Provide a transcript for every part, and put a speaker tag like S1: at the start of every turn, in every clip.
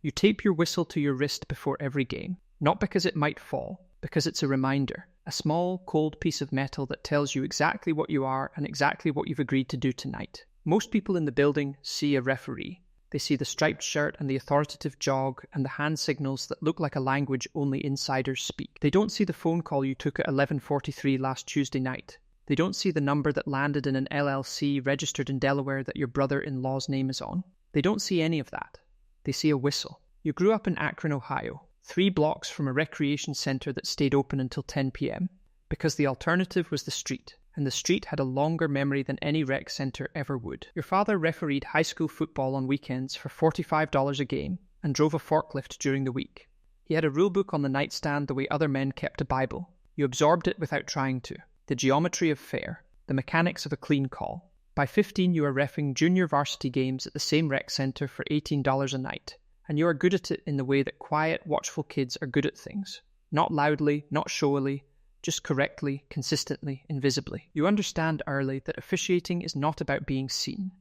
S1: You tape your whistle to your wrist before every game, not because it might fall, because it's a reminder, a small, cold piece of metal that tells you exactly what you are and exactly what you've agreed to do tonight. Most people in the building see a referee. They see the striped shirt and the authoritative jog and the hand signals that look like a language only insiders speak. They don't see the phone call you took at 11:43 last Tuesday night. They don't see the number that landed in an LLC registered in Delaware that your brother-in-law's name is on. They don't see any of that. They see a whistle. You grew up in Akron, Ohio, 3 blocks from a recreation center that stayed open until 10 p.m. because the alternative was the street, and the street had a longer memory than any rec center ever would. Your father refereed high school football on weekends for $45 a game and drove a forklift during the week. He had a rulebook on the nightstand the way other men kept a Bible. You absorbed it without trying to. The geometry of fair, the mechanics of a clean call. By 15, you are reffing junior varsity games at the same rec center for $18 a night, and you are good at it in the way that quiet, watchful kids are good at things. Not loudly, not showily, just correctly, consistently, invisibly. You understand early that officiating is not about being seen.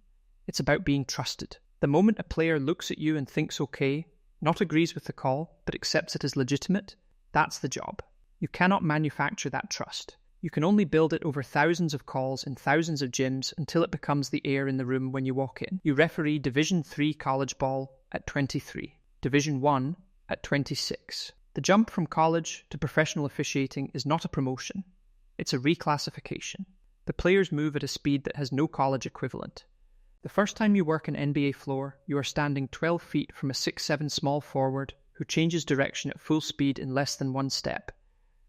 S1: It's about being trusted. The moment a player looks at you and thinks okay, not agrees with the call, but accepts it as legitimate, that's the job. You cannot manufacture that trust. You can only build it over thousands of calls in thousands of gyms until it becomes the air in the room when you walk in. You referee Division III college ball at 23, Division I at 26. The jump from college to professional officiating is not a promotion. It's a reclassification. The players move at a speed that has no college equivalent. The first time you work an NBA floor, you are standing 12 feet from a 6'7" small forward who changes direction at full speed in less than 1 step,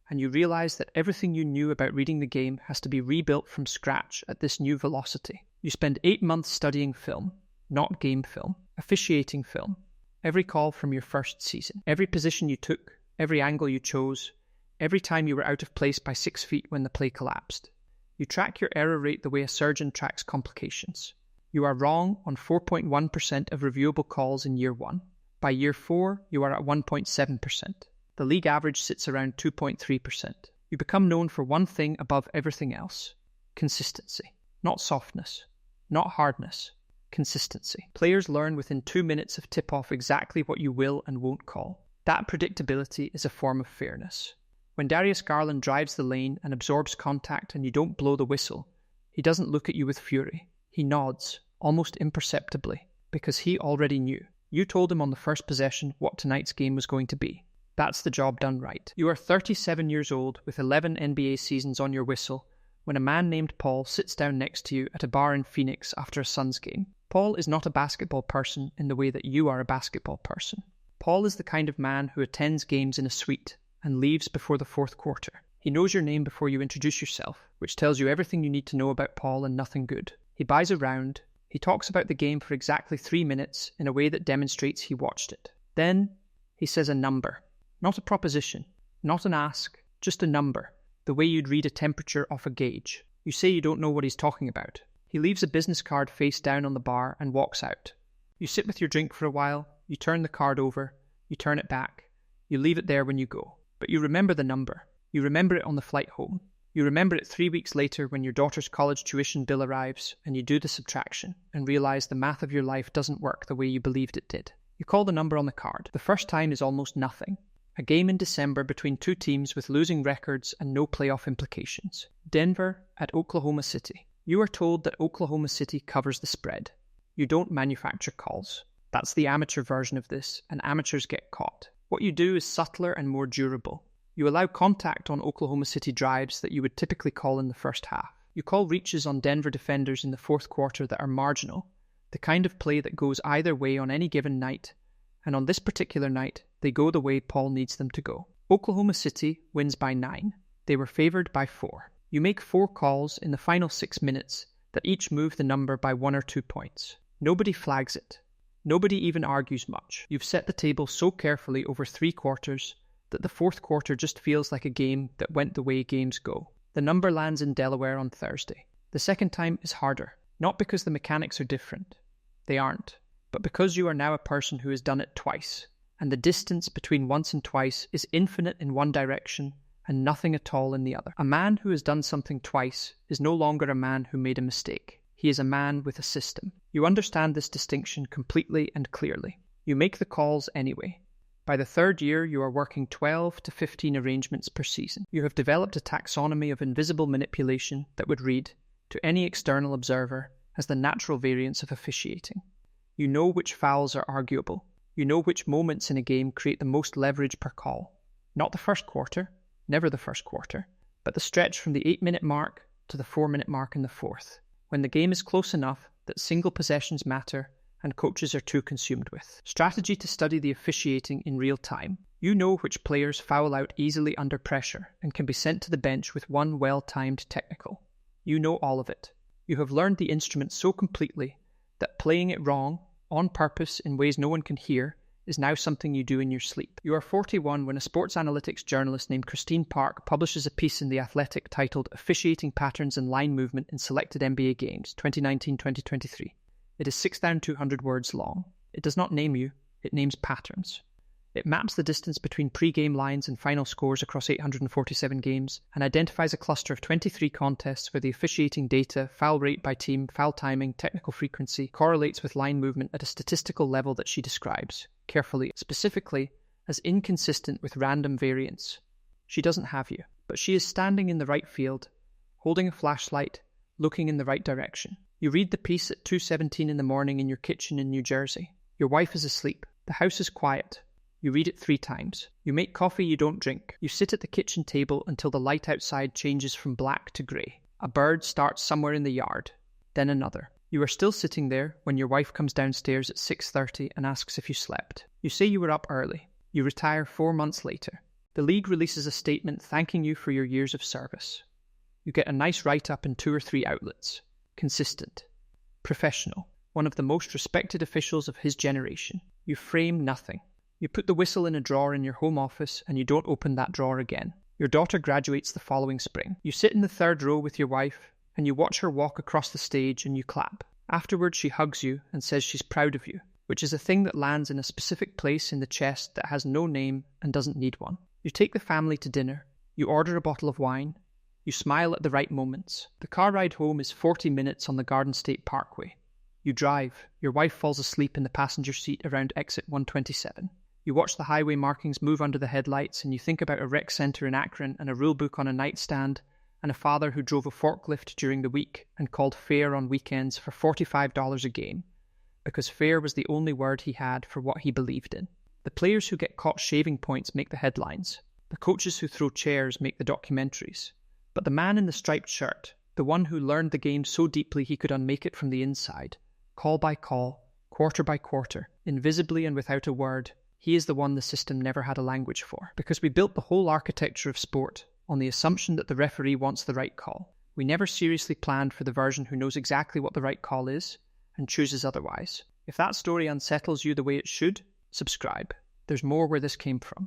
S1: and you realize that everything you knew about reading the game has to be rebuilt from scratch at this new velocity. You spend 8 months studying film, not game film, officiating film, every call from your first season, every position you took, every angle you chose, every time you were out of place by 6 feet when the play collapsed. You track your error rate the way a surgeon tracks complications. You are wrong on 4.1% of reviewable calls in year 1. By year 4, you are at 1.7%. The league average sits around 2.3%. You become known for one thing above everything else: consistency. Not softness, not hardness, consistency. Players learn within 2 minutes of tip-off exactly what you will and won't call. That predictability is a form of fairness. When Darius Garland drives the lane and absorbs contact and you don't blow the whistle, he doesn't look at you with fury. He nods, almost imperceptibly, because he already knew. You told him on the first possession what tonight's game was going to be. That's the job done right. You are 37 years old with 11 NBA seasons on your whistle when a man named Paul sits down next to you at a bar in Phoenix after a Suns game. Paul is not a basketball person in the way that you are a basketball person. Paul is the kind of man who attends games in a suite and leaves before the fourth quarter. He knows your name before you introduce yourself, which tells you everything you need to know about Paul and nothing good. He buys a round. He talks about the game for exactly 3 minutes in a way that demonstrates he watched it. Then he says a number. Not a proposition, not an ask, just a number, the way you'd read a temperature off a gauge. You say you don't know what he's talking about. He leaves a business card face down on the bar and walks out. You sit with your drink for a while, you turn the card over, you turn it back, you leave it there when you go. But you remember the number. You remember it on the flight home. You remember it 3 weeks later when your daughter's college tuition bill arrives and you do the subtraction and realize the math of your life doesn't work the way you believed it did. You call the number on the card. The first time is almost nothing. A game in December between 2 teams with losing records and no playoff implications. Denver at Oklahoma City. You are told that Oklahoma City covers the spread. You don't manufacture calls. That's the amateur version of this, and amateurs get caught. What you do is subtler and more durable. You allow contact on Oklahoma City drives that you would typically call in the first half. You call reaches on Denver defenders in the fourth quarter that are marginal, the kind of play that goes either way on any given night, and on this particular night, they go the way Paul needs them to go. Oklahoma City wins by 9. They were favored by 4. You make 4 calls in the final 6 minutes that each move the number by 1 or 2 points. Nobody flags it. Nobody even argues much. You've set the table so carefully over 3 quarters that the fourth quarter just feels like a game that went the way games go. The number lands in Delaware on Thursday. The second time is harder, not because the mechanics are different. They aren't. But because you are now a person who has done it twice, and the distance between once and twice is infinite in one direction and nothing at all in the other. A man who has done something twice is no longer a man who made a mistake. He is a man with a system. You understand this distinction completely and clearly. You make the calls anyway. By the third year, you are working 12 to 15 arrangements per season. You have developed a taxonomy of invisible manipulation that would read, to any external observer, as the natural variance of officiating. You know which fouls are arguable. You know which moments in a game create the most leverage per call. Not the first quarter, never the first quarter, but the stretch from the 8-minute mark to the 4-minute mark in the fourth, when the game is close enough that single possessions matter and coaches are too consumed with. Strategy to study the officiating in real time. You know which players foul out easily under pressure and can be sent to the bench with one well-timed technical. You know all of it. You have learned the instrument so completely that playing it wrong, on purpose in ways no one can hear, is now something you do in your sleep. You are 41 when a sports analytics journalist named Christine Park publishes a piece in The Athletic titled Officiating Patterns and Line Movement in Selected NBA Games, 2019-2023. It is 6,200 words long. It does not name you, it names patterns. It maps the distance between pre-game lines and final scores across 847 games and identifies a cluster of 23 contests where the officiating data, foul rate by team, foul timing, technical frequency, correlates with line movement at a statistical level that she describes, carefully, specifically, as inconsistent with random variance. She doesn't have you, but she is standing in the right field, holding a flashlight, looking in the right direction. You read the piece at 2:17 in the morning in your kitchen in New Jersey. Your wife is asleep. The house is quiet. You read it 3 times. You make coffee you don't drink. You sit at the kitchen table until the light outside changes from black to grey. A bird starts somewhere in the yard. Then another. You are still sitting there when your wife comes downstairs at 6:30 and asks if you slept. You say you were up early. You retire 4 months later. The league releases a statement thanking you for your years of service. You get a nice write-up in 2 or 3 outlets. Consistent. Professional. One of the most respected officials of his generation. You frame nothing. You put the whistle in a drawer in your home office and you don't open that drawer again. Your daughter graduates the following spring. You sit in the 3rd row with your wife and you watch her walk across the stage and you clap. Afterwards she hugs you and says she's proud of you, which is a thing that lands in a specific place in the chest that has no name and doesn't need one. You take the family to dinner. You order a bottle of wine. You smile at the right moments. The car ride home is 40 minutes on the Garden State Parkway. You drive. Your wife falls asleep in the passenger seat around exit 127. You watch the highway markings move under the headlights and you think about a rec centre in Akron and a rulebook on a nightstand and a father who drove a forklift during the week and called fair on weekends for $45 a game because fair was the only word he had for what he believed in. The players who get caught shaving points make the headlines. The coaches who throw chairs make the documentaries. But the man in the striped shirt, the one who learned the game so deeply he could unmake it from the inside, call by call, quarter by quarter, invisibly and without a word, he is the one the system never had a language for. Because we built the whole architecture of sport on the assumption that the referee wants the right call. We never seriously planned for the version who knows exactly what the right call is and chooses otherwise. If that story unsettles you the way it should, subscribe. There's more where this came from.